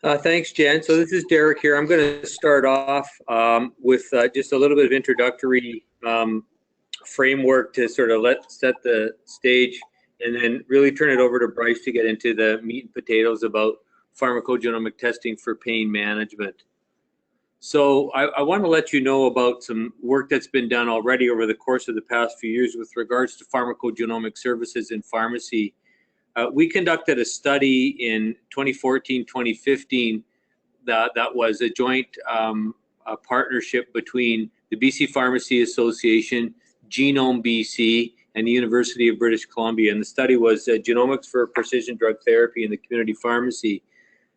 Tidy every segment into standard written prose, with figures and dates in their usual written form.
Thanks, Jen. So this is Derek here. I'm going to start off with just a little bit of introductory framework to sort of set the stage, and then really turn it over to Bryce to get into the meat and potatoes about pharmacogenomic testing for pain management. So I want to let you know about some work that's been done already over the course of the past few years with regards to pharmacogenomic services in pharmacy. We conducted a study in 2014-2015 that was a joint partnership between the BC Pharmacy Association, Genome BC, and the University of British Columbia. And the study was Genomics for Precision Drug Therapy in the Community Pharmacy.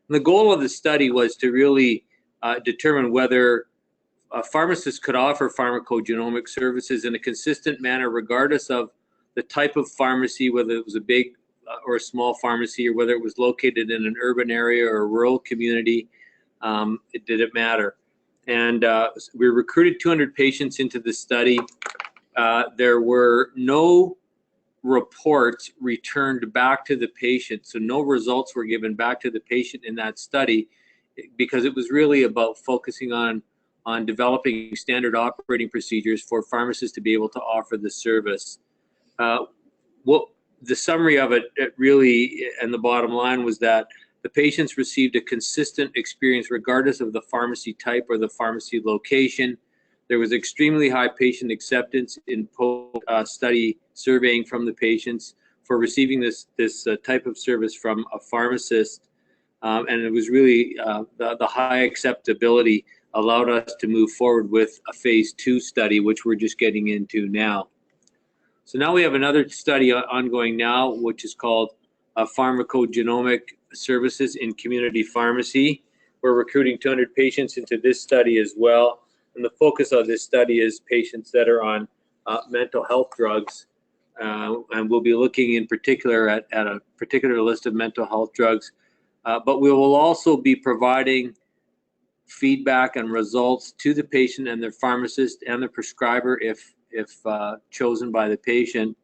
And the goal of the study was to really determine whether pharmacists could offer pharmacogenomic services in a consistent manner, regardless of the type of pharmacy, whether it was a big or a small pharmacy, or whether it was located in an urban area or a rural community. It didn't matter. And we recruited 200 patients into the study. There were no reports returned back to the patient, so no results were given back to the patient in that study, because it was really about focusing on developing standard operating procedures for pharmacists to be able to offer the service. The summary of it really, and the bottom line, was that the patients received a consistent experience regardless of the pharmacy type or the pharmacy location. There was extremely high patient acceptance in post-study surveying from the patients for receiving this type of service from a pharmacist. And it was really the high acceptability allowed us to move forward with a phase 2 study, which we're just getting into now. So now we have another study ongoing now, which is called Pharmacogenomic Services in Community Pharmacy. We're recruiting 200 patients into this study as well. And the focus of this study is patients that are on mental health drugs. And we'll be looking in particular at a particular list of mental health drugs. But we will also be providing feedback and results to the patient and their pharmacist and the prescriber, if chosen by the patient,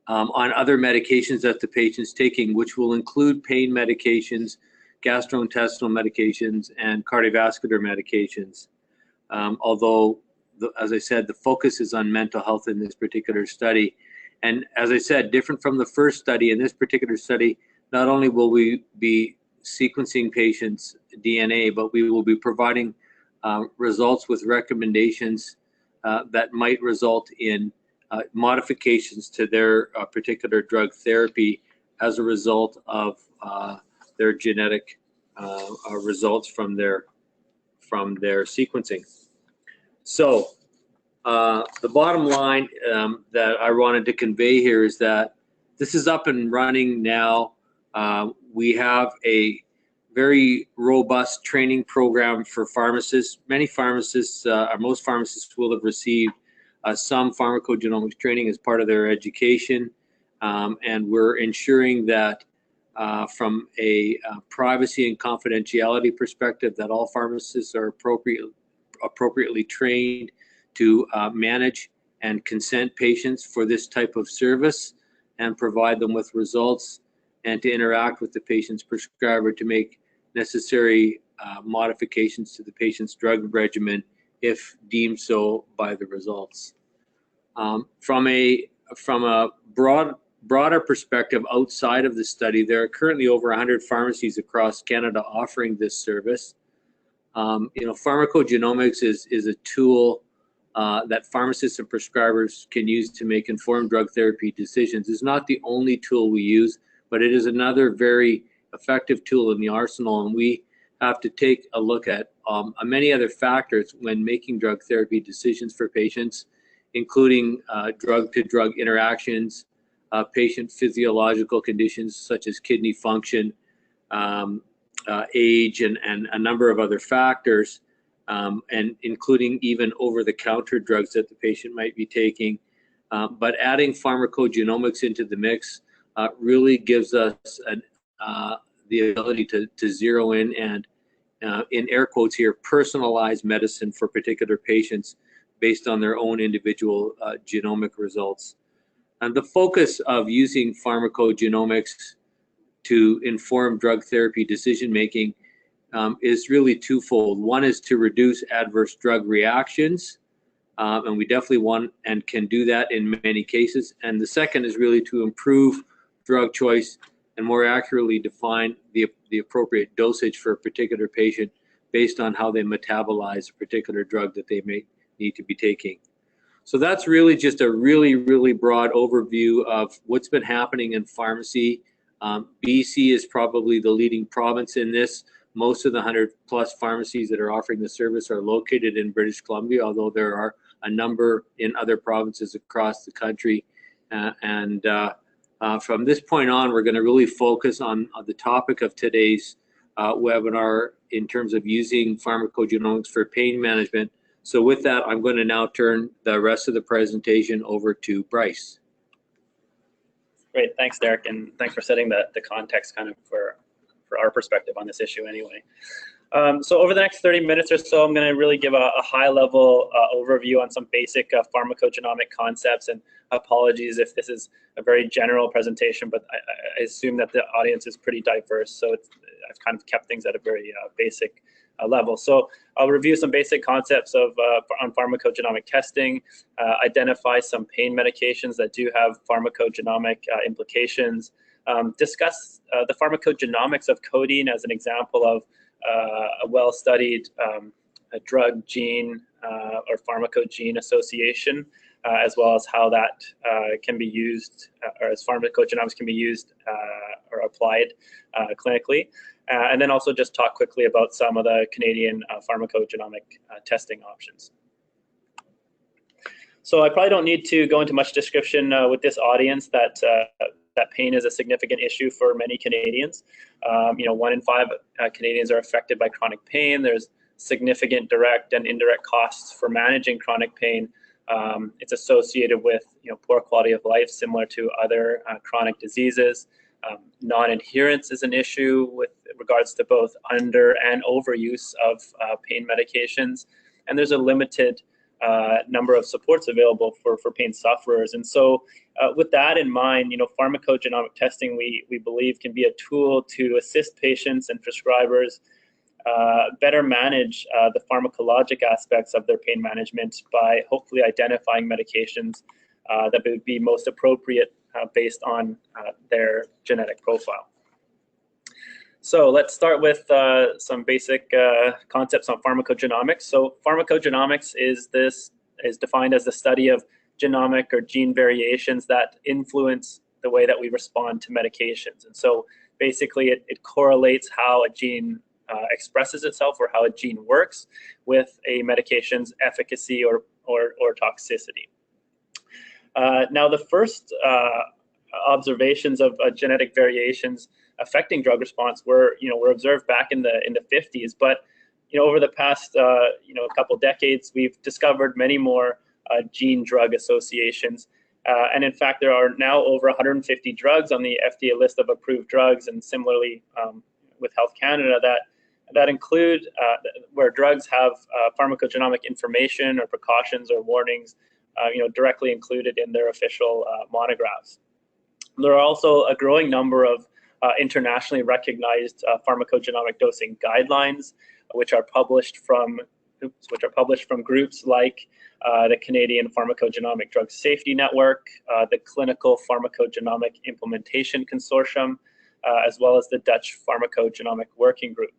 on other medications that the patient's taking, which will include pain medications, gastrointestinal medications, and cardiovascular medications. Although, as I said, the focus is on mental health in this particular study. And as I said, different from the first study, in this particular study, not only will we be sequencing patients' DNA, but we will be providing results with recommendations that might result in modifications to their particular drug therapy as a result of their genetic results from their sequencing. So the bottom line that I wanted to convey here is that this is up and running now. We have a very robust training program for pharmacists. Many pharmacists, or most pharmacists, will have received some pharmacogenomics training as part of their education. And we're ensuring that from a privacy and confidentiality perspective, that all pharmacists are appropriately trained to manage and consent patients for this type of service and provide them with results, and to interact with the patient's prescriber to make necessary modifications to the patient's drug regimen if deemed so by the results. From a broader perspective outside of the study, there are currently over 100 pharmacies across Canada offering this service. Pharmacogenomics is a tool that pharmacists and prescribers can use to make informed drug therapy decisions. It's not the only tool we use, but it is another very effective tool in the arsenal, and we have to take a look at many other factors when making drug therapy decisions for patients, including drug-to-drug interactions, patient physiological conditions such as kidney function, age, and a number of other factors, and including even over-the-counter drugs that the patient might be taking. But adding pharmacogenomics into the mix really gives us the ability to zero in and, in air quotes here, personalize medicine for particular patients based on their own individual genomic results. And the focus of using pharmacogenomics to inform drug therapy decision-making is really twofold. One is to reduce adverse drug reactions, and we definitely want and can do that in many cases. And the second is really to improve drug choice and more accurately define the appropriate dosage for a particular patient based on how they metabolize a particular drug that they may need to be taking. So that's really just a really broad overview of what's been happening in pharmacy. BC is probably the leading province in this. Most of the 100+ pharmacies that are offering the service are located in British Columbia, although there are a number in other provinces across the country. From this point on, we're going to really focus on the topic of today's webinar in terms of using pharmacogenomics for pain management. So with that, I'm going to now turn the rest of the presentation over to Bryce. Great, thanks, Derek, and thanks for setting the context kind of for our perspective on this issue anyway. So over the next 30 minutes or so, I'm going to really give a high-level overview on some basic pharmacogenomic concepts, and apologies if this is a very general presentation, but I assume that the audience is pretty diverse, so I've kind of kept things at a very basic level. So I'll review some basic concepts on pharmacogenomic testing, identify some pain medications that do have pharmacogenomic implications, discuss the pharmacogenomics of codeine as an example of a well-studied a drug-gene or pharmacogene association, as well as how that can be used, or as pharmacogenomics can be used or applied clinically. And then also just talk quickly about some of the Canadian pharmacogenomic testing options. So I probably don't need to go into much description with this audience that pain is a significant issue for many Canadians. 1 in 5 Canadians are affected by chronic pain. There's significant direct and indirect costs for managing chronic pain. It's associated with poor quality of life, similar to other chronic diseases. Non-adherence is an issue with regards to both under and overuse of pain medications, and there's a limited number of supports available for pain sufferers. And so with that in mind, pharmacogenomic testing, we believe, can be a tool to assist patients and prescribers better manage the pharmacologic aspects of their pain management by hopefully identifying medications that would be most appropriate based on their genetic profile. So let's start with some basic concepts on pharmacogenomics. So pharmacogenomics is defined as the study of genomic or gene variations that influence the way that we respond to medications. And so basically it correlates how a gene expresses itself, or how a gene works, with a medication's efficacy or toxicity. Now, the first observations of genetic variations affecting drug response were observed back in the 50s, but over the past couple decades, we've discovered many more gene-drug associations, and in fact, there are now over 150 drugs on the FDA list of approved drugs, and similarly with Health Canada that include where drugs have pharmacogenomic information or precautions or warnings directly included in their official monographs. There are also a growing number of internationally recognized pharmacogenomic dosing guidelines, which are published from groups like the Canadian Pharmacogenomic Drug Safety Network, the Clinical Pharmacogenomic Implementation Consortium, as well as the Dutch Pharmacogenomic Working Group.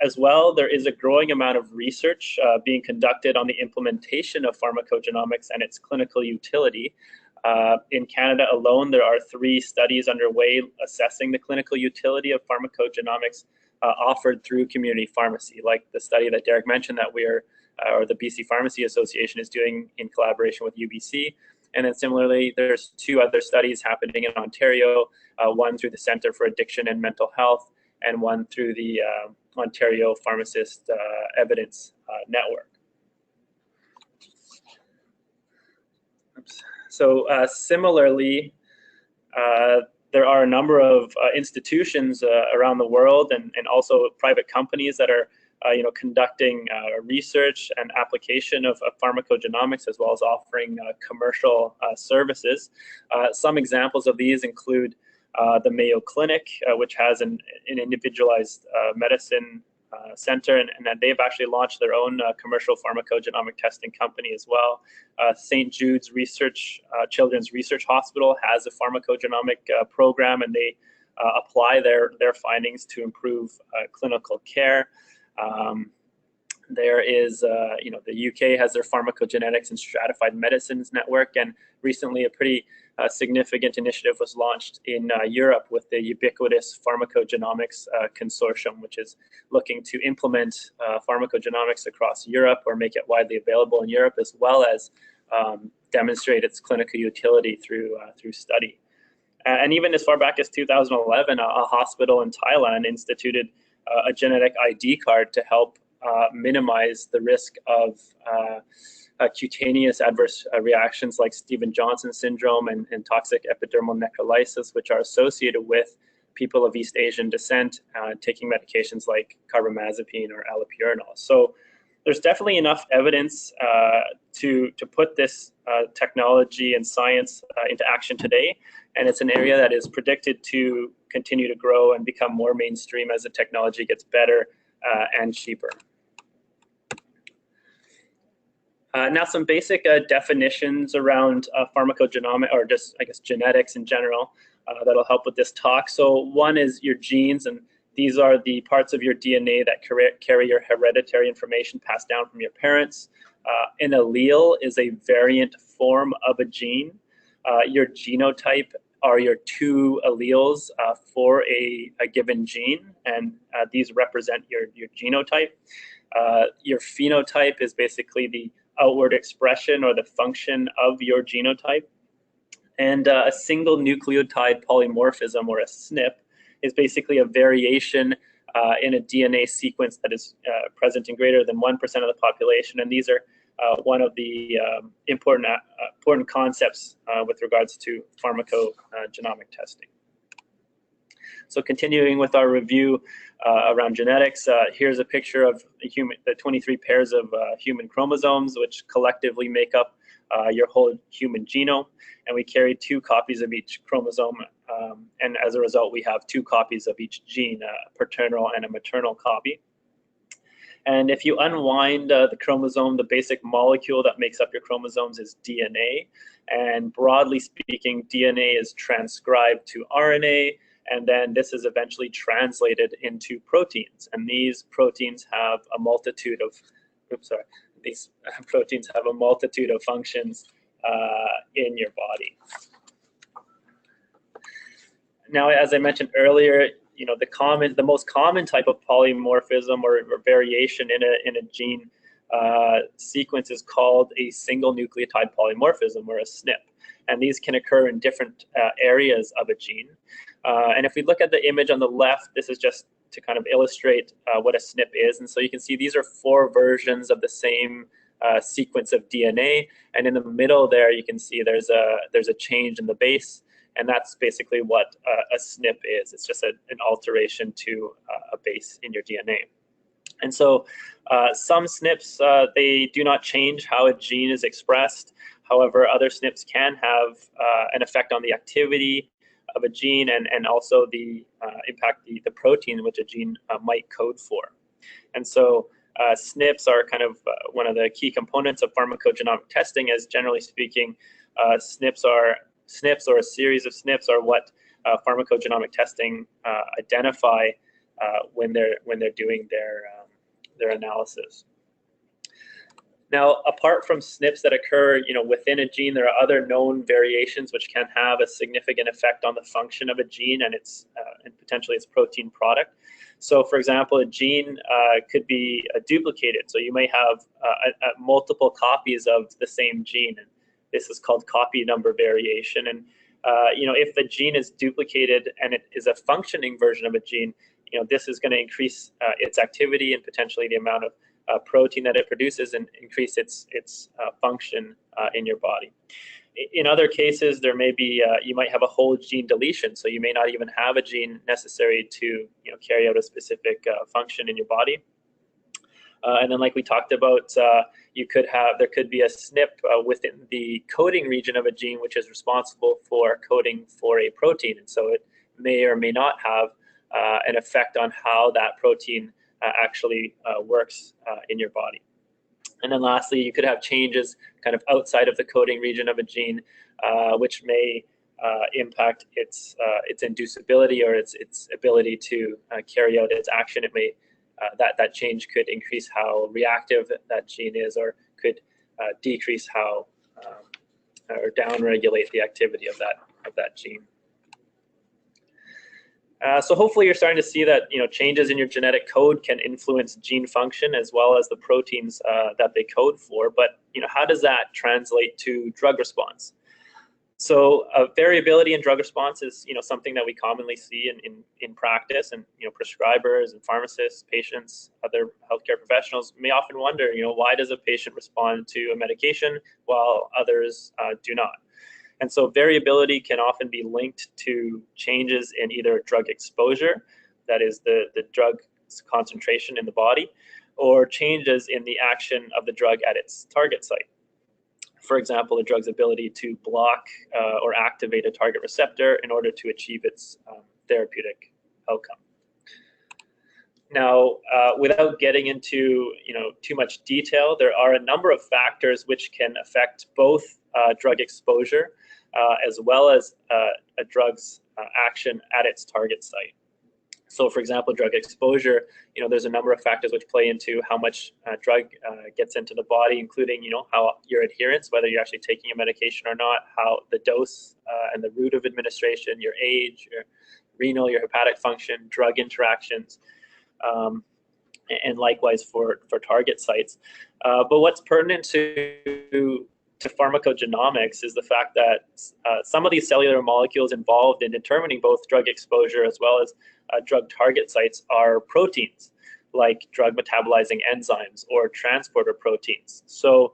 As well, there is a growing amount of research being conducted on the implementation of pharmacogenomics and its clinical utility. In Canada alone, there are 3 studies underway assessing the clinical utility of pharmacogenomics offered through community pharmacy, like the study that Derek mentioned that or the BC Pharmacy Association is doing in collaboration with UBC. And then similarly, there's 2 other studies happening in Ontario, one through the Centre for Addiction and Mental Health, and one through the Ontario Pharmacist Evidence Network. Oops. So similarly, there are a number of institutions around the world and also private companies that are conducting research and application of pharmacogenomics, as well as offering commercial services. Some examples of these include the Mayo Clinic, which has an individualized medicine center, and they've actually launched their own commercial pharmacogenomic testing company as well. St. Jude's Children's Research Hospital has a pharmacogenomic program, and they apply their findings to improve clinical care. There is, the UK has their Pharmacogenetics and Stratified Medicines Network, and recently a pretty significant initiative was launched in Europe with the Ubiquitous Pharmacogenomics Consortium, which is looking to implement pharmacogenomics across Europe or make it widely available in Europe, as well as demonstrate its clinical utility through study. And even as far back as 2011, a hospital in Thailand instituted a genetic ID card to help minimize the risk of cutaneous adverse reactions like Stevens-Johnson syndrome and toxic epidermal necrolysis, which are associated with people of East Asian descent taking medications like carbamazepine or allopurinol. So there's definitely enough evidence to put this technology and science into action today, and it's an area that is predicted to continue to grow and become more mainstream as the technology gets better and cheaper. Now, some basic definitions around pharmacogenomics, or just, I guess, genetics in general, that'll help with this talk. So one is your genes, and these are the parts of your DNA that carry your hereditary information passed down from your parents. An allele is a variant form of a gene. Your genotype are your two alleles for a given gene, and these represent your genotype. Your phenotype is basically the outward expression or the function of your genotype. And a single nucleotide polymorphism, or a SNP, is basically a variation in a DNA sequence that is present in greater than 1% of the population. And these are one of the important concepts with regards to pharmacogenomic testing. So continuing with our review around genetics, here's a picture of the 23 pairs of human chromosomes, which collectively make up your whole human genome. And we carry 2 copies of each chromosome. And as a result, we have 2 copies of each gene, a paternal and a maternal copy. And if you unwind the chromosome, the basic molecule that makes up your chromosomes is DNA. And broadly speaking, DNA is transcribed to RNA, and then this is eventually translated into proteins. And these proteins have a multitude of, these proteins have a multitude of functions in your body. Now, as I mentioned earlier, the most common type of polymorphism or variation in a gene sequence is called a single nucleotide polymorphism, or a SNP. And these can occur in different areas of a gene. And if we look at the image on the left, this is just to kind of illustrate what a SNP is. And so you can see these are 4 versions of the same sequence of DNA. And in the middle there, you can see there's a change in the base. And that's basically what a SNP is. It's just an alteration to a base in your DNA. And so some SNPs, they do not change how a gene is expressed. However, other SNPs can have an effect on the activity of a gene and also the impact the protein which a gene might code for. And so SNPs are kind of one of the key components of pharmacogenomic testing, as generally speaking, SNPs or a series of SNPs are what pharmacogenomic testing identify when they're doing their analysis. Now, apart from SNPs that occur, within a gene, there are other known variations which can have a significant effect on the function of a gene and potentially its protein product. So, for example, a gene could be duplicated. So you may have multiple copies of the same gene, and this is called copy number variation. And if the gene is duplicated and it is a functioning version of a gene, this is going to increase its activity and potentially the amount of protein that it produces and increase its function in your body. In other cases, there may be you might have a whole gene deletion, so you may not even have a gene necessary to carry out a specific function in your body. And then, like we talked about, there could be a SNP within the coding region of a gene, which is responsible for coding for a protein, and so may or may not have an effect on how that protein actually works in your body. And then lastly, you could have changes kind of outside of the coding region of a gene, which may impact its inducibility or its ability to carry out its action. It may that change could increase how reactive that gene is, or could decrease how or downregulate the activity of that gene. So hopefully you're starting to see that changes in your genetic code can influence gene function as well as the proteins that they code for. But how does that translate to drug response? So variability in drug response is something that we commonly see in practice, and prescribers and pharmacists, patients, other healthcare professionals may often wonder, why does a patient respond to a medication while others do not? And so variability can often be linked to changes in either drug exposure, that is the drug's concentration in the body, or changes in the action of the drug at its target site. For example, a drug's ability to block or activate a target receptor in order to achieve its therapeutic outcome. Now, without getting into too much detail, there are a number of factors which can affect both drug exposure as well as a drug's action at its target site. So, for example, drug exposure, there's a number of factors which play into how much drug gets into the body, including, how your adherence, whether you're actually taking a medication or not, how the dose and the route of administration, your age, your renal, your hepatic function, drug interactions, and likewise for target sites. But what's pertinent to pharmacogenomics is the fact that some of these cellular molecules involved in determining both drug exposure as well as drug target sites are proteins, like drug metabolizing enzymes or transporter proteins. So,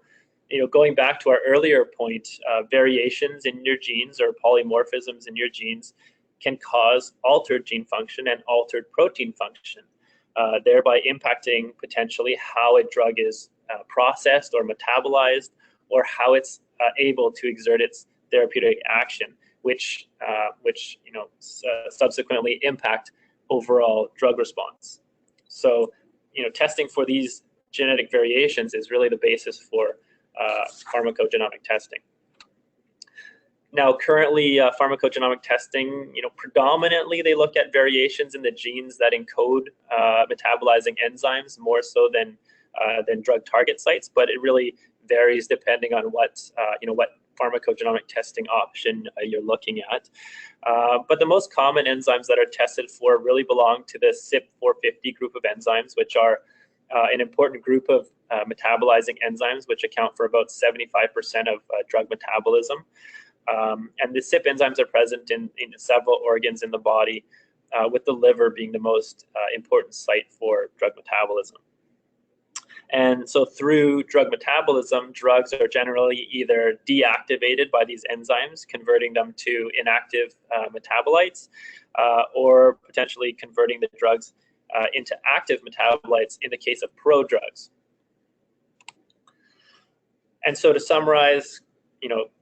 going back to our earlier point, variations in your genes or polymorphisms in your genes can cause altered gene function and altered protein function, thereby impacting potentially how a drug is processed or metabolized, or how it's able to exert its therapeutic action, which subsequently impact overall drug response. So, testing for these genetic variations is really the basis for pharmacogenomic testing. Now, currently, pharmacogenomic testing, predominantly they look at variations in the genes that encode metabolizing enzymes more so than drug target sites, but it really varies depending on what pharmacogenomic testing option you're looking at. But the most common enzymes that are tested for really belong to the CYP450 group of enzymes, which are an important group of metabolizing enzymes, which account for about 75% of drug metabolism. And the CYP enzymes are present in several organs in the body, with the liver being the most important site for drug metabolism. And so through drug metabolism, drugs are generally either deactivated by these enzymes, converting them to inactive metabolites, or potentially converting the drugs into active metabolites in the case of prodrugs. And so to summarize,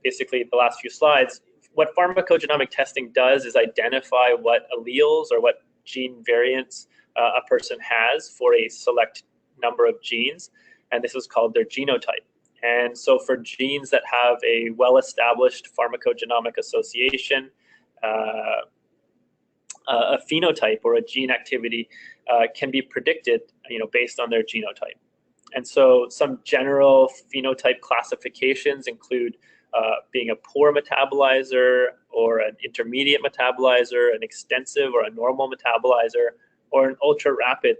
basically the last few slides, what pharmacogenomic testing does is identify what alleles or what gene variants a person has for a select number of genes, and this is called their genotype. And so for genes that have a well-established pharmacogenomic association, a phenotype or a gene activity can be predicted, based on their genotype. And so some general phenotype classifications include being a poor metabolizer, or an intermediate metabolizer, an extensive or a normal metabolizer, or an ultra-rapid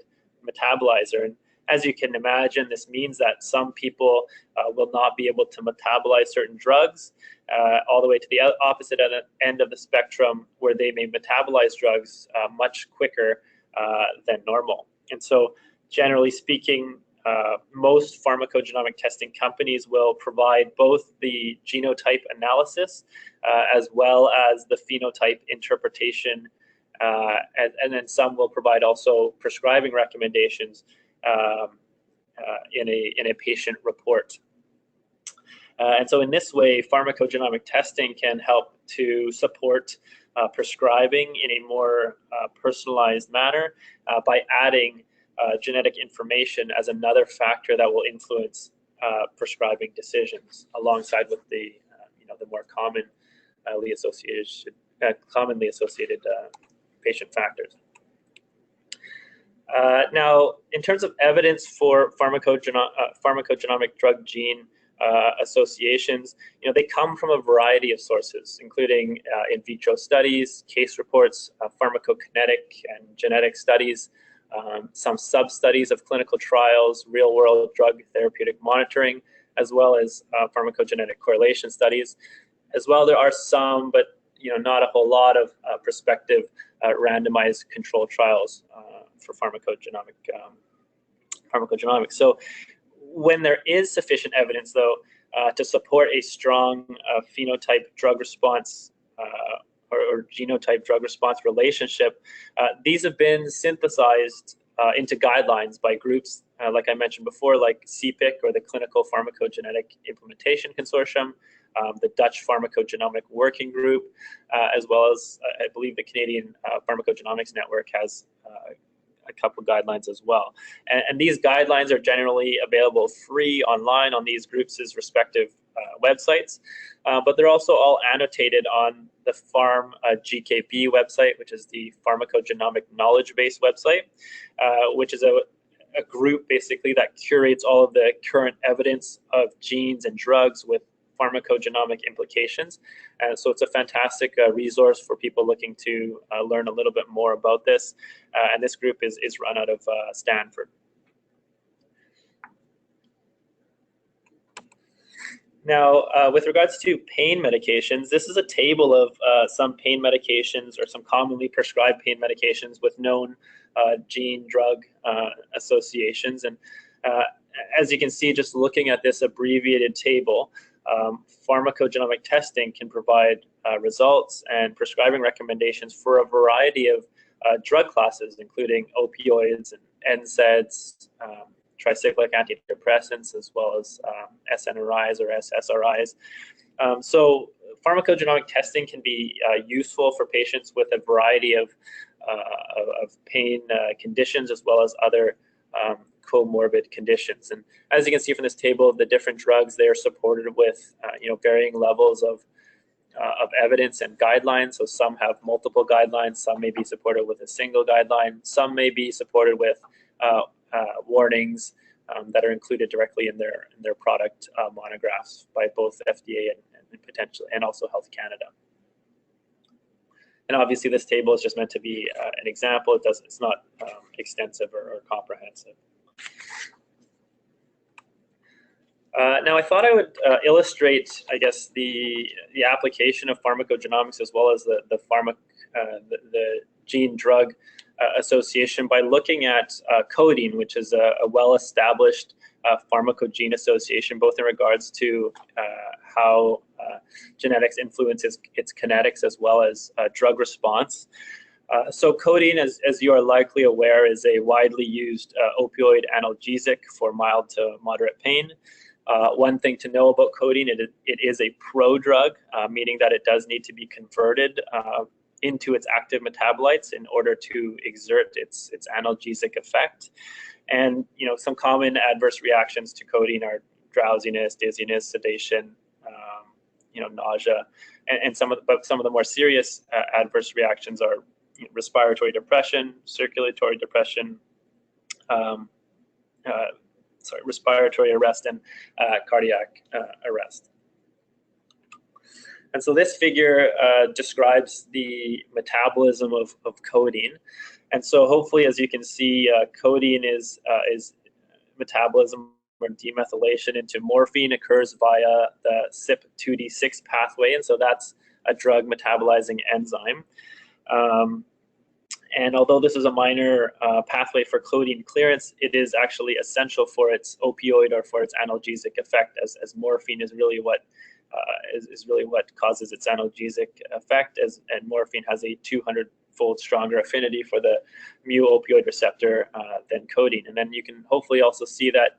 metabolizer. And as you can imagine, this means that some people will not be able to metabolize certain drugs, all the way to the opposite end of the spectrum, where they may metabolize drugs much quicker than normal. And so generally speaking, most pharmacogenomic testing companies will provide both the genotype analysis as well as the phenotype interpretation, and then some will provide also prescribing recommendations in a patient report. And so in this way, pharmacogenomic testing can help to support prescribing in a more personalized manner by adding genetic information as another factor that will influence prescribing decisions, alongside with the the more commonly associated patient factors. Now, in terms of evidence for pharmacogenomic drug gene associations, they come from a variety of sources, including in vitro studies, case reports, pharmacokinetic and genetic studies, some sub-studies of clinical trials, real-world drug therapeutic monitoring, as well as pharmacogenetic correlation studies. As well, there are some, but not a whole lot of prospective randomized control trials for pharmacogenomics. So when there is sufficient evidence, though, to support a strong phenotype drug response or genotype drug response relationship, these have been synthesized into guidelines by groups, like I mentioned before, like CPIC, or the Clinical Pharmacogenetic Implementation Consortium, the Dutch Pharmacogenomic Working Group, as well as I believe the Canadian Pharmacogenomics Network has a couple guidelines as well. And these guidelines are generally available free online on these groups' respective websites, but they're also all annotated on the GKB website, which is the Pharmacogenomic Knowledge Base website, which is a group basically that curates all of the current evidence of genes and drugs with pharmacogenomic implications. And so it's a fantastic resource for people looking to learn a little bit more about this. And this group is run out of Stanford. Now, with regards to pain medications, this is a table of some pain medications, or some commonly prescribed pain medications with known gene-drug associations. And as you can see, just looking at this abbreviated table, pharmacogenomic testing can provide results and prescribing recommendations for a variety of drug classes, including opioids and NSAIDs, tricyclic antidepressants, as well as SNRIs or SSRIs. So pharmacogenomic testing can be useful for patients with a variety of pain conditions, as well as other comorbid conditions. And as you can see from this table, the different drugs, they are supported with varying levels of evidence and guidelines. So some have multiple guidelines, some may be supported with a single guideline, some may be supported with warnings that are included directly in their product monographs by both FDA and potentially, and also Health Canada. And obviously, this table is just meant to be an example. It's not extensive or comprehensive. Now, I thought I would illustrate, I guess, the application of pharmacogenomics, as well as the gene-drug association, by looking at codeine, which is a well-established pharmacogene association, both in regards to how genetics influences its kinetics, as well as drug response. So codeine, as you are likely aware, is a widely used opioid analgesic for mild to moderate pain. One thing to know about codeine, it is a prodrug, meaning that it does need to be converted into its active metabolites in order to exert its analgesic effect. And some common adverse reactions to codeine are drowsiness, dizziness, sedation, nausea, and some of the more serious adverse reactions are respiratory depression, circulatory depression, respiratory arrest, and cardiac arrest. And so this figure describes the metabolism of codeine. And so hopefully, as you can see, codeine is metabolism or demethylation into morphine occurs via the CYP2D6 pathway. And so that's a drug metabolizing enzyme. And although this is a minor pathway for codeine clearance, it is actually essential for its opioid or for its analgesic effect, as morphine is really what causes its analgesic effect, and morphine has a 200-fold stronger affinity for the mu-opioid receptor than codeine. And then you can hopefully also see that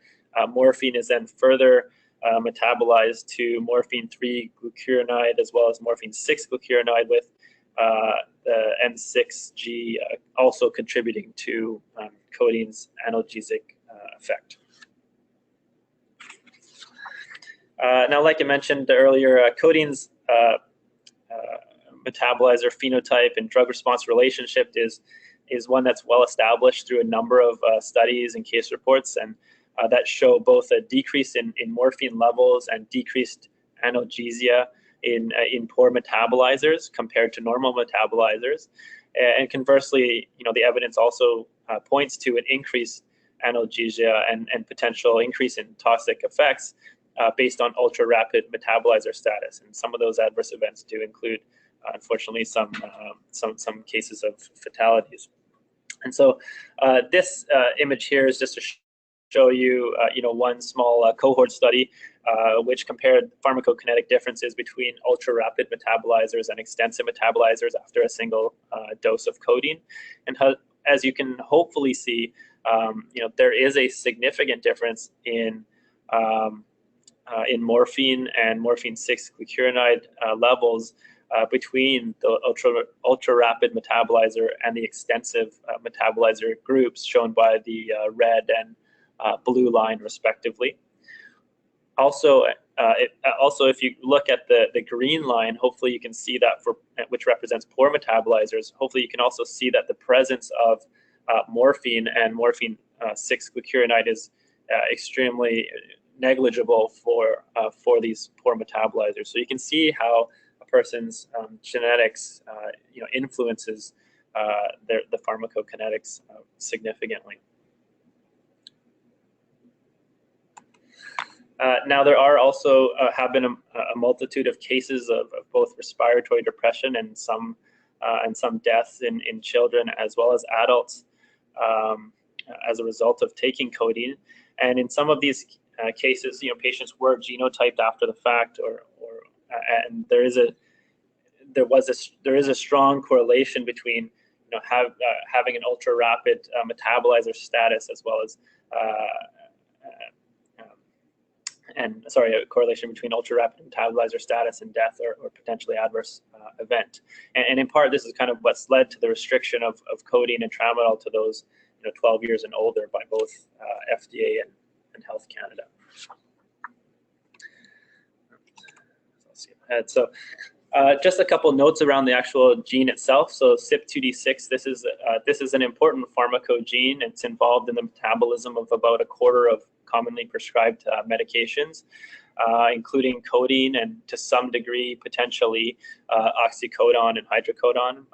morphine is then further metabolized to morphine 3 glucuronide, as well as morphine 6 glucuronide, with the M6G also contributing to codeine's analgesic effect. Now, like I mentioned earlier, codeine's metabolizer phenotype and drug response relationship is one that's well established through a number of studies and case reports, and that show both a decrease in morphine levels and decreased analgesia in poor metabolizers compared to normal metabolizers. And conversely, the evidence also points to an increased analgesia and potential increase in toxic effects based on ultra-rapid metabolizer status. And some of those adverse events do include, unfortunately, some cases of fatalities. And so this image here is just to show you, one small cohort study which compared pharmacokinetic differences between ultra-rapid metabolizers and extensive metabolizers after a single dose of codeine. And as you can hopefully see, there is a significant difference in morphine and morphine 6-glucuronide levels between the ultra-rapid metabolizer and the extensive metabolizer groups shown by the red and blue line respectively. Also, if you look at the green line, hopefully you can see that which represents poor metabolizers. Hopefully you can also see that the presence of morphine and morphine 6-glucuronide is extremely negligible for these poor metabolizers. So you can see how a person's genetics influences the pharmacokinetics significantly. Now, there are also have been a multitude of cases of both respiratory depression and some deaths in children as well as adults as a result of taking codeine. And in some of these cases, patients were genotyped after the fact, and there is a strong correlation between having an ultra rapid metabolizer status as well as a correlation between ultra-rapid metabolizer status and death or potentially adverse event. And in part, this is kind of what's led to the restriction of codeine and tramadol to those 12 years and older by both FDA and Health Canada. So just a couple notes around the actual gene itself. So CYP2D6, this is an important pharmacogene. It's involved in the metabolism of about a quarter of commonly prescribed medications, including codeine and to some degree potentially oxycodone and hydrocodone.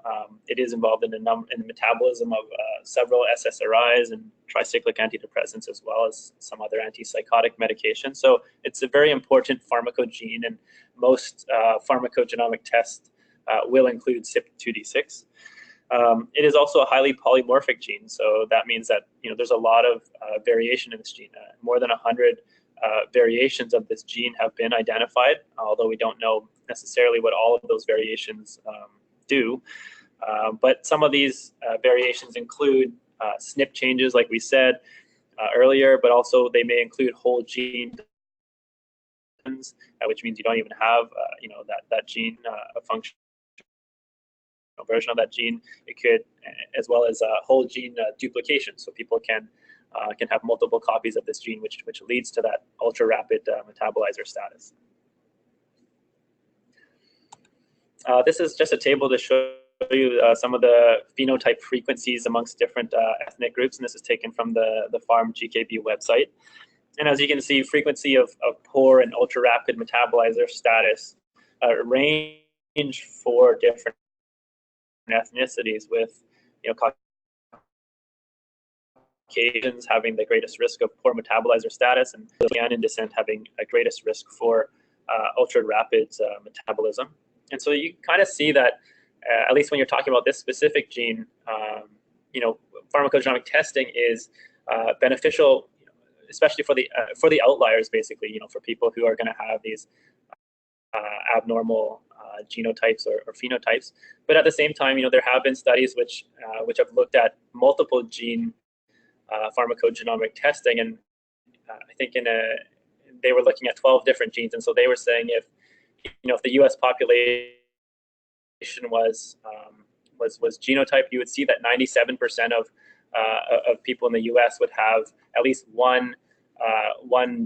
It is involved in the metabolism of several SSRIs and tricyclic antidepressants as well as some other antipsychotic medications. So it's a very important pharmacogene, and most pharmacogenomic tests will include CYP2D6. It is also a highly polymorphic gene, so that means that there's a lot of variation in this gene. More than 100 variations of this gene have been identified, although we don't know necessarily what all of those variations do. But some of these variations include SNP changes, like we said earlier, but also they may include whole gene, which means you don't even have that gene a function. Version of that gene. It could, as well as whole gene duplication, so people can have multiple copies of this gene, which leads to that ultra rapid metabolizer status. This is just a table to show you some of the phenotype frequencies amongst different ethnic groups, and this is taken from the Pharm-GKB website. And as you can see, frequency of poor and ultra rapid metabolizer status range for different ethnicities, with Caucasians having the greatest risk of poor metabolizer status, and Latvian descent having a greatest risk for ultra rapid metabolism. And so you kind of see that at least when you're talking about this specific gene, pharmacogenomic testing is beneficial, especially for the outliers, basically, for people who are going to have these abnormal genotypes or phenotypes. But at the same time, there have been studies which have looked at multiple gene pharmacogenomic testing, and I think they were looking at 12 different genes, and so they were saying if the U.S. population was genotype, you would see that 97% of people in the U.S. would have at least one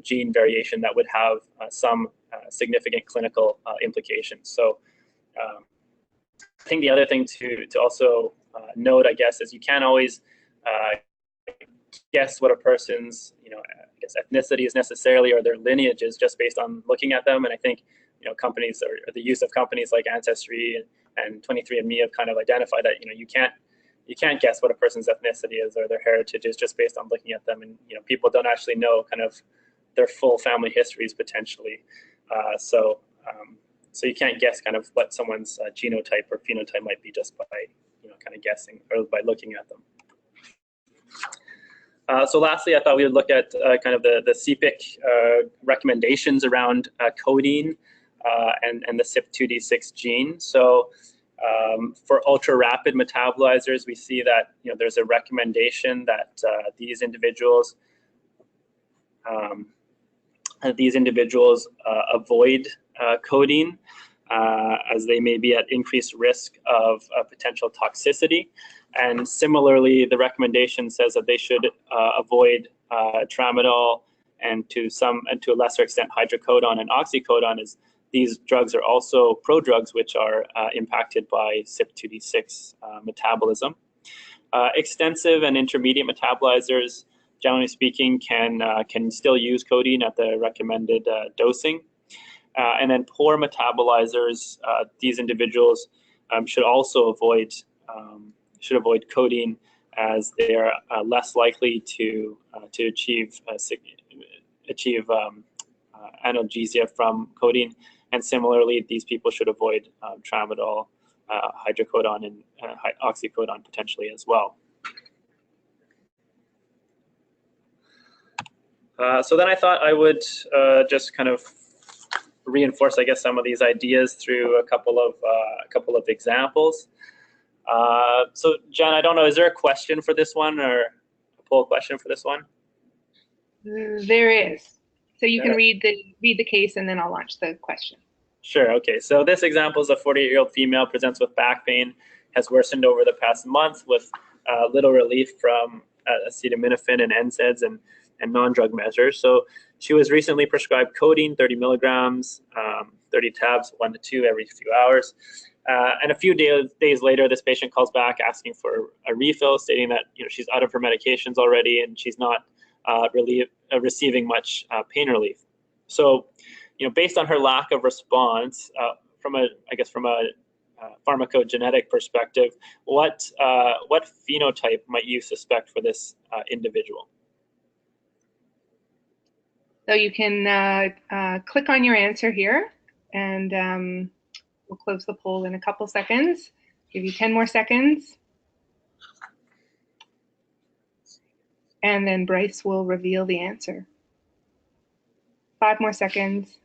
gene variation that would have some significant clinical implications. So I think the other thing to also note, I guess, is you can't always guess what a person's ethnicity is necessarily, or their lineage is, just based on looking at them. And I think companies, or the use of companies like Ancestry and 23andMe have kind of identified that you can't guess what a person's ethnicity is or their heritage is just based on looking at them. And people don't actually know kind of their full family histories potentially. So you can't guess kind of what someone's genotype or phenotype might be just by kind of guessing or by looking at them. So lastly, I thought we would look at kind of the CPIC recommendations around codeine and the CYP2D6 gene. So for ultra-rapid metabolizers, we see that there's a recommendation that these individuals avoid codeine as they may be at increased risk of potential toxicity. And similarly, the recommendation says that they should avoid tramadol and to a lesser extent hydrocodone and oxycodone, as these drugs are also prodrugs which are impacted by CYP2D6 metabolism. Extensive and intermediate metabolizers, generally speaking, can still use codeine at the recommended dosing. And then poor metabolizers, these individuals should also avoid codeine, as they are less likely to achieve analgesia from codeine. And similarly, these people should avoid tramadol, hydrocodone, and oxycodone potentially as well. So then I thought I would just kind of reinforce, I guess, some of these ideas through a couple of examples. So Jen, I don't know, is there a question for this one, or a poll question for this one? There is. So you can read the case and then I'll launch the question. Sure, okay. So this example is a 48-year-old female, presents with back pain, has worsened over the past month with little relief from acetaminophen and NSAIDs and non-drug measures. So she was recently prescribed codeine, 30 milligrams, 30 tabs, 1 to 2 every few hours. And a few days later, this patient calls back asking for a refill, stating that she's out of her medications already and she's not receiving much pain relief. So, based on her lack of response, from a pharmacogenetic perspective, what phenotype might you suspect for this individual? So you can click on your answer here, and we'll close the poll in a couple seconds. Give you 10 more seconds. And then Bryce will reveal the answer. 5 more seconds.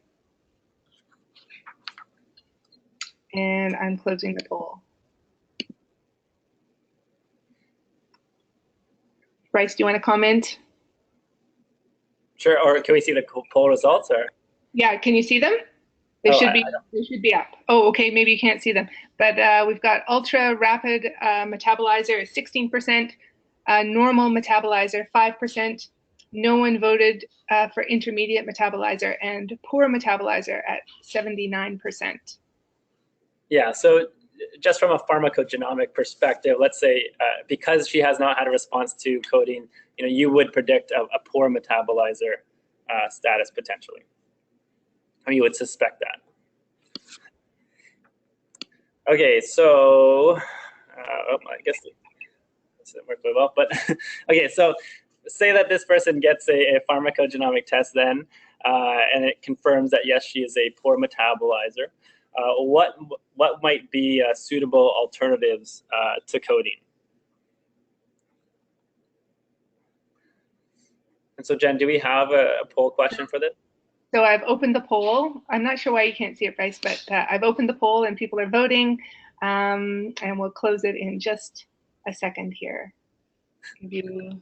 And I'm closing the poll. Bryce, do you want to comment? Sure, or can we see the poll results? Or yeah, can you see them? They should be up. Oh, okay, maybe you can't see them. But we've got ultra rapid metabolizer at 16%, normal metabolizer 5%. No one voted for intermediate metabolizer, and poor metabolizer at 79%. Yeah, so just from a pharmacogenomic perspective, let's say because she has not had a response to codeine, you would predict a poor metabolizer status potentially. I mean, you would suspect that. Okay, so I guess it didn't work very well, but okay, so say that this person gets a pharmacogenomic test then, and it confirms that yes, she is a poor metabolizer. What might be suitable alternatives to codeine? And so, Jen, do we have a poll question for this? So I've opened the poll. I'm not sure why you can't see it, Bryce, but I've opened the poll and people are voting, and we'll close it in just a second here. Give you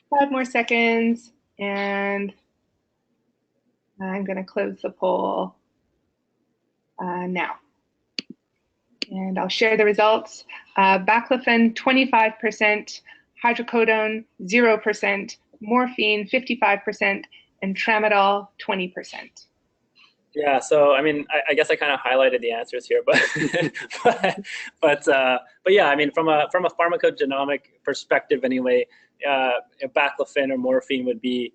5 more seconds, and I'm going to close the poll now. And I'll share the results. Baclofen, 25%, hydrocodone, 0%, morphine, 55%, and tramadol, 20%. Yeah, so I mean, I guess I kind of highlighted the answers here, but but yeah, I mean, from a pharmacogenomic perspective, anyway, baclofen or morphine would be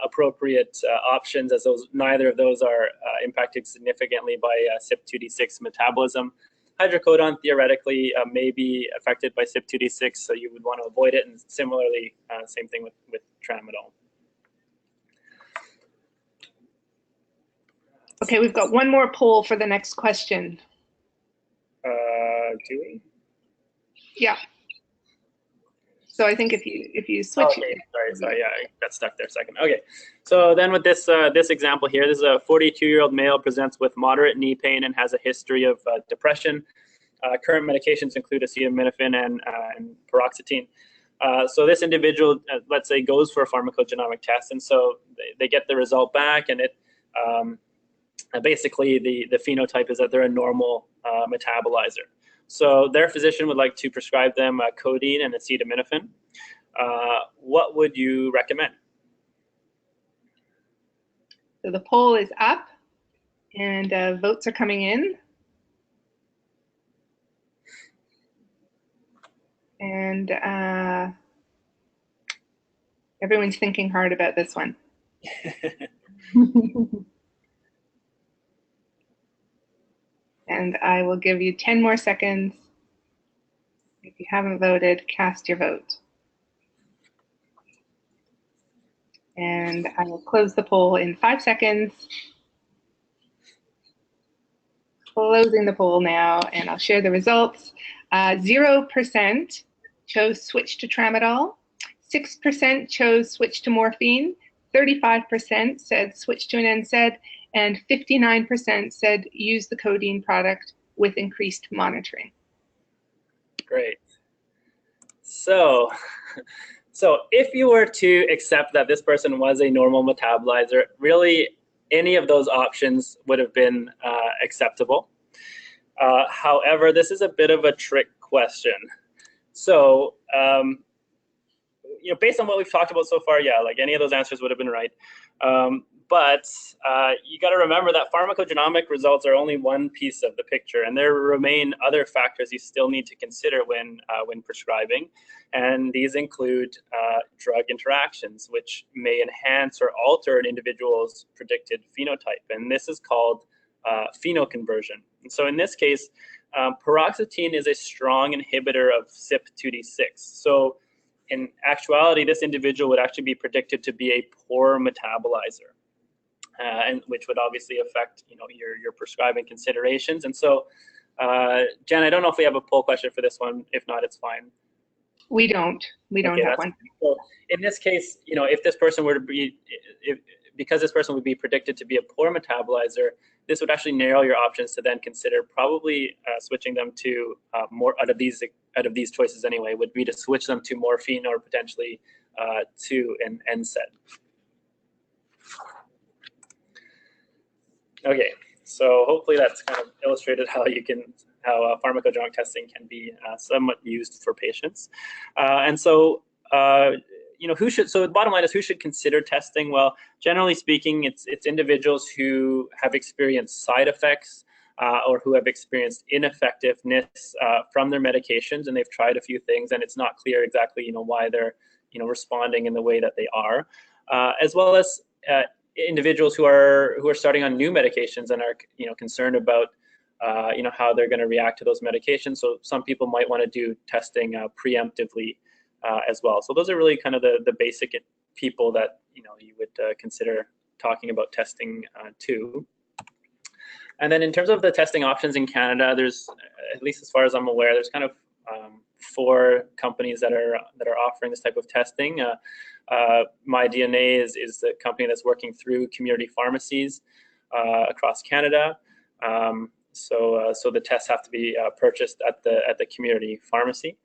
appropriate options, as neither of those are impacted significantly by CYP2D6 metabolism. Hydrocodone theoretically may be affected by CYP2D6, so you would want to avoid it. And similarly, same thing with tramadol. Okay, we've got one more poll for the next question. Do we? Yeah. So I think if you switch. Okay, sorry, yeah, I got stuck there a second. Okay, so then with this this example here, this is a 42-year-old male presents with moderate knee pain and has a history of depression. Current medications include acetaminophen and paroxetine. So this individual, let's say, goes for a pharmacogenomic test, and so they get the result back, and it basically the phenotype is that they're a normal metabolizer. So their physician would like to prescribe them codeine and acetaminophen. What would you recommend? So the poll is up, and votes are coming in. And everyone's thinking hard about this one. And I will give you 10 more seconds. If you haven't voted, cast your vote. And I will close the poll in 5 seconds. Closing the poll now, and I'll share the results. 0% chose switch to tramadol, 6% chose switch to morphine, 35% said switch to an NSAID, and 59% said use the codeine product with increased monitoring. Great. So if you were to accept that this person was a normal metabolizer, really any of those options would have been acceptable. However, this is a bit of a trick question. So, based on what we've talked about so far, yeah, like any of those answers would have been right. But you got to remember that pharmacogenomic results are only one piece of the picture, and there remain other factors you still need to consider when prescribing, and these include drug interactions, which may enhance or alter an individual's predicted phenotype, and this is called phenoconversion. And so in this case, paroxetine is a strong inhibitor of CYP2D6. So in actuality, this individual would actually be predicted to be a poor metabolizer, and which would obviously affect your prescribing considerations. And so, Jen, I don't know if we have a poll question for this one. If not, it's fine. We don't have one. So in this case, if this person were to be, because this person would be predicted to be a poor metabolizer, this would actually narrow your options to then consider probably switching them to more out of these choices anyway, would be to switch them to morphine or potentially to an NSAID. Okay, so hopefully that's kind of illustrated how pharmacogenomic testing can be somewhat used for patients. And so, so the bottom line is, who should consider testing? Well, generally speaking, it's individuals who have experienced side effects or who have experienced ineffectiveness from their medications, and they've tried a few things, and it's not clear exactly why they're responding in the way that they are, as well as individuals who are starting on new medications and are concerned about how they're going to react to those medications. So some people might want to do testing preemptively as well. So those are really kind of the basic people that you would consider talking about testing to. And then in terms of the testing options in Canada, there's, at least as far as I'm aware, there's kind of 4 companies that are offering this type of testing. MyDNA is the company that's working through community pharmacies across Canada. So the tests have to be purchased at the community pharmacy.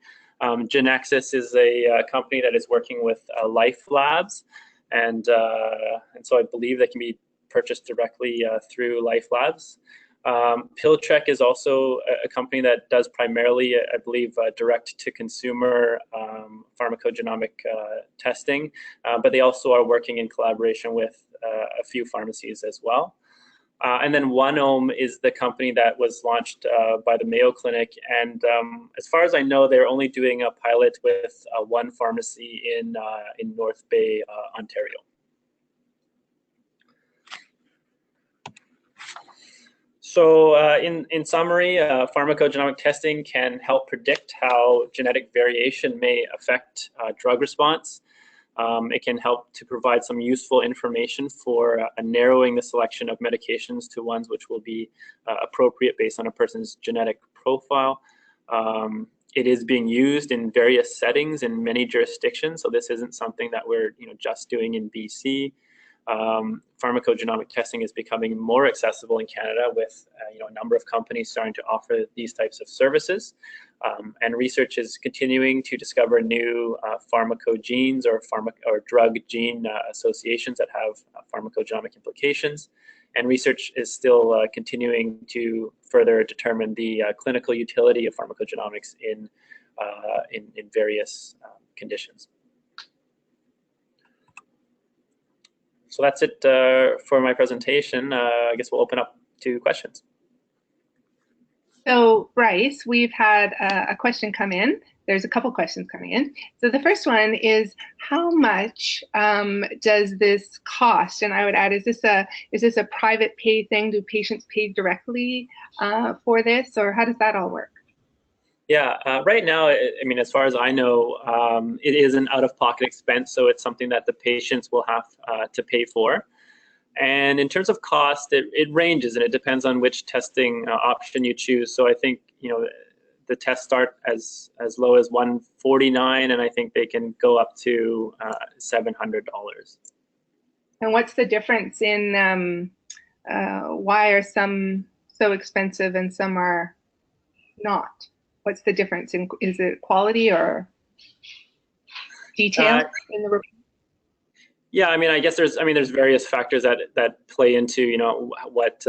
Genexus is a company that is working with Life Labs, and so I believe they can be purchased directly through Life Labs. PillTrek is also a company that does primarily, I believe, direct-to-consumer pharmacogenomic testing, but they also are working in collaboration with a few pharmacies as well. And then OneOme is the company that was launched by the Mayo Clinic, and as far as I know, they're only doing a pilot with one pharmacy in North Bay, Ontario. So in summary, pharmacogenomic testing can help predict how genetic variation may affect drug response. It can help to provide some useful information for narrowing the selection of medications to ones which will be appropriate based on a person's genetic profile. It is being used in various settings in many jurisdictions, so this isn't something that we're just doing in BC. Pharmacogenomic testing is becoming more accessible in Canada with a number of companies starting to offer these types of services, and research is continuing to discover new pharmacogenes or drug gene associations that have pharmacogenomic implications, and research is still continuing to further determine the clinical utility of pharmacogenomics in various conditions. So that's it for my presentation. I guess we'll open up to questions. So Bryce, we've had a question come in. There's a couple questions coming in. So the first one is, how much does this cost? And I would add, is this a private pay thing? Do patients pay directly for this, or how does that all work? Yeah, right now, I mean, as far as I know, it is an out-of-pocket expense, so it's something that the patients will have to pay for. And in terms of cost, it ranges, and it depends on which testing option you choose. So I think the tests start as low as $149, and I think they can go up to $700. And what's the difference in why are some so expensive and some are not? What's the difference? Is it quality or detail in the report? Yeah, I mean, I guess there's various factors that play into what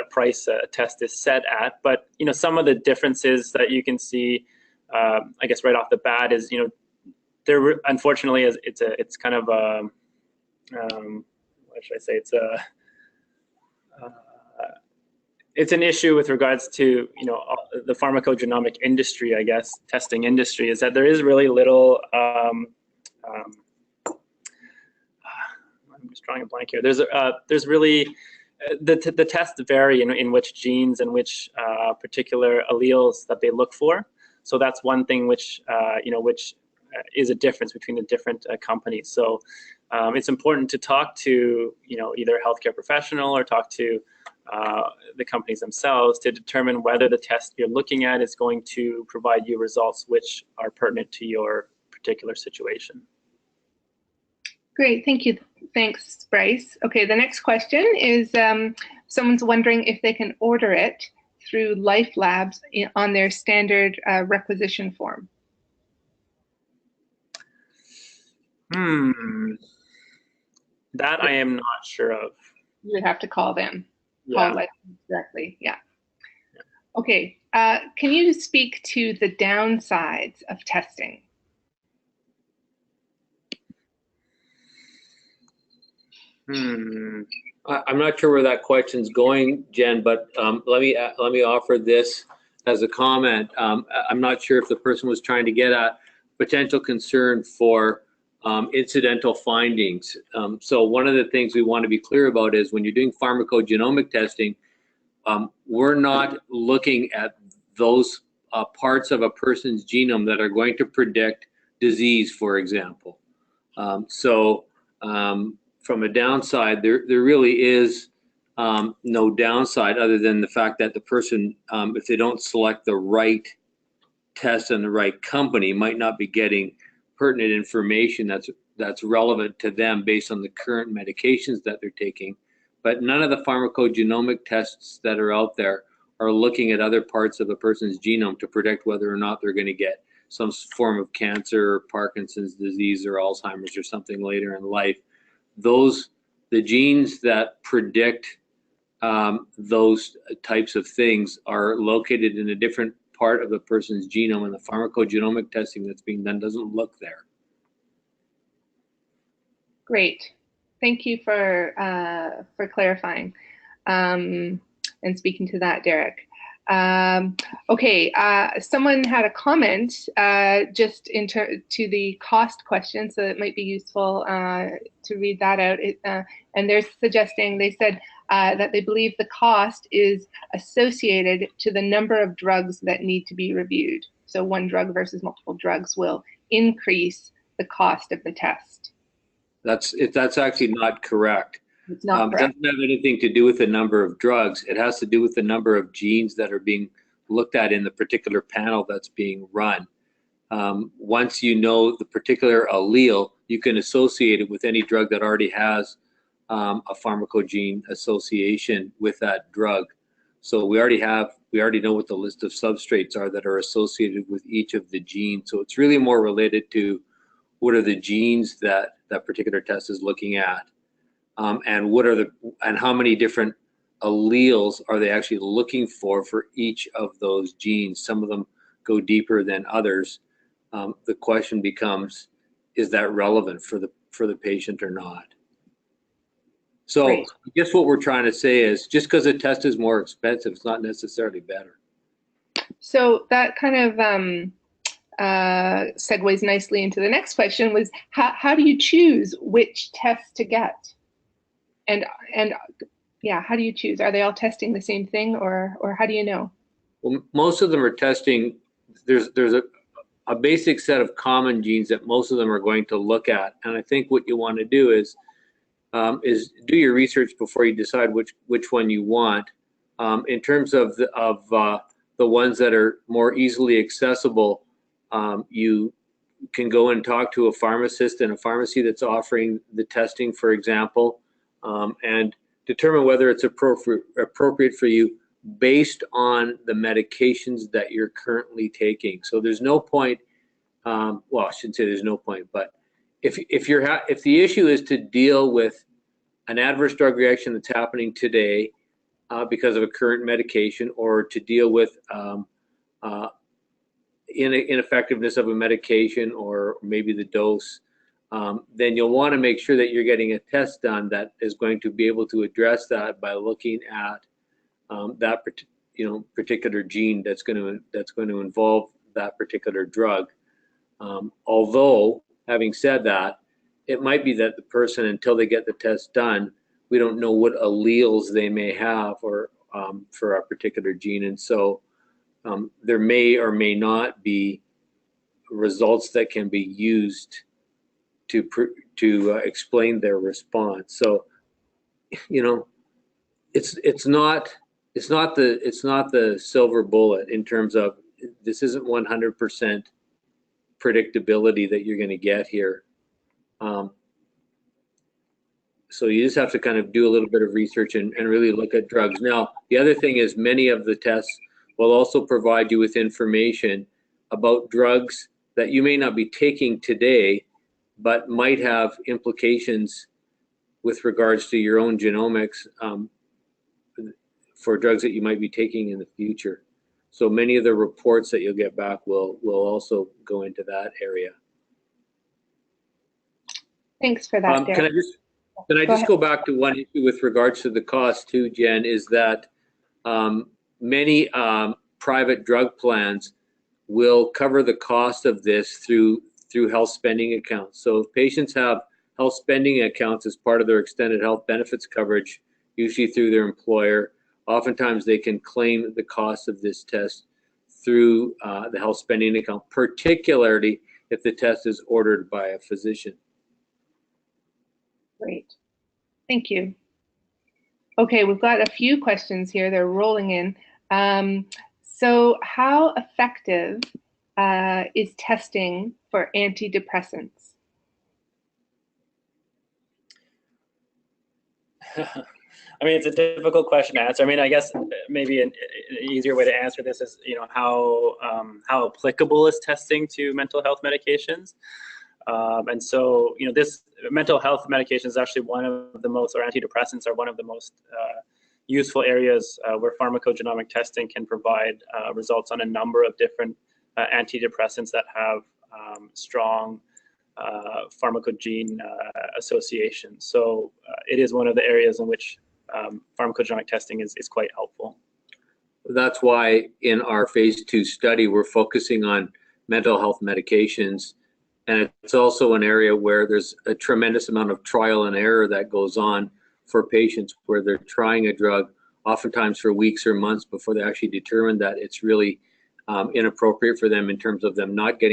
price a test is set at. But some of the differences that you can see, I guess right off the bat is there unfortunately it's kind of a what should I say? It's an issue with regards to the pharmacogenomic industry, I guess, testing industry, is that there is really little. I'm just drawing a blank here. There's really the tests vary in which genes and which particular alleles that they look for. So that's one thing which which is a difference between the different companies. So it's important to talk to either a healthcare professional or talk to the companies themselves to determine whether the test you're looking at is going to provide you results which are pertinent to your particular situation. Great, thank you. Thanks, Bryce. Okay, the next question is someone's wondering if they can order it through Life Labs on their standard requisition form. That I am not sure of. You would have to call them. Yeah. Call Life Labs directly. Yeah. Okay. Can you speak to the downsides of testing? I'm not sure where that question's going, Jen, but let me offer this as a comment. I'm not sure if the person was trying to get at potential concern for incidental findings. So one of the things we want to be clear about is when you're doing pharmacogenomic testing, we're not looking at those parts of a person's genome that are going to predict disease, for example. From a downside, there really is no downside other than the fact that the person, if they don't select the right test and the right company, might not be getting pertinent information that's relevant to them based on the current medications that they're taking. But none of the pharmacogenomic tests that are out there are looking at other parts of a person's genome to predict whether or not they're going to get some form of cancer or Parkinson's disease or Alzheimer's or something later in life. The genes that predict those types of things are located in a different part of the person's genome, and the pharmacogenomic testing that's being done doesn't look there. Great. Thank you for clarifying and speaking to that, Derek. Okay, someone had a comment just to the cost question, so it might be useful to read that out. And they're suggesting, they said that they believe the cost is associated to the number of drugs that need to be reviewed. So one drug versus multiple drugs will increase the cost of the test. That's actually not correct. It's not correct. It doesn't have anything to do with the number of drugs. It has to do with the number of genes that are being looked at in the particular panel that's being run. Once you know the particular allele, you can associate it with any drug that already has a pharmacogene association with that drug. So we already know what the list of substrates are that are associated with each of the genes. So it's really more related to what are the genes that that particular test is looking at, and how many different alleles are they actually looking for each of those genes. Some of them go deeper than others. The question becomes, is that relevant for the patient or not? So Great. I guess what we're trying to say is, just because a test is more expensive, it's not necessarily better. So that kind of segues nicely into the next question, was how do you choose which test to get? And yeah, how do you choose? Are they all testing the same thing, or how do you know? Well, most of them are testing, there's a basic set of common genes that most of them are going to look at. And I think what you want to do is do your research before you decide which one you want. In terms of the ones that are more easily accessible, you can go and talk to a pharmacist in a pharmacy that's offering the testing, for example, and determine whether it's appropriate for you based on the medications that you're currently taking. So there's no point, well, I shouldn't say there's no point, but if the issue is to deal with an adverse drug reaction that's happening today because of a current medication, or to deal with ineffectiveness of a medication, or maybe the dose, then you'll want to make sure that you're getting a test done that is going to be able to address that by looking at that particular gene that's going to involve that particular drug. Although, having said that, it might be that the person, until they get the test done, we don't know what alleles they may have or for a particular gene, and so there may or may not be results that can be used to explain their response. So, it's not the silver bullet in terms of, this isn't 100% predictability that you're going to get here. So you just have to kind of do a little bit of research and really look at drugs. Now, the other thing is, many of the tests will also provide you with information about drugs that you may not be taking today, but might have implications with regards to your own genomics for drugs that you might be taking in the future. So many of the reports that you'll get back will also go into that area. Thanks for that, Derek. Can I just go back to one issue with regards to the cost too, Jen, is that many private drug plans will cover the cost of this through health spending accounts. So if patients have health spending accounts as part of their extended health benefits coverage, usually through their employer, oftentimes they can claim the cost of this test through the health spending account, particularly if the test is ordered by a physician. Great. Thank you. Okay, we've got a few questions here. They're rolling in. So how effective is testing for antidepressants? I mean, it's a difficult question to answer. I mean, I guess maybe an easier way to answer this is, how applicable is testing to mental health medications? And so, this mental health medication is actually one of the most, or antidepressants are one of the most useful areas where pharmacogenomic testing can provide results on a number of different antidepressants that have strong pharmacogene associations. So it is one of the areas in which pharmacogenomic testing is quite helpful. That's why in our phase 2 study, we're focusing on mental health medications. And it's also an area where there's a tremendous amount of trial and error that goes on for patients, where they're trying a drug oftentimes for weeks or months before they actually determine that it's really inappropriate for them in terms of them not getting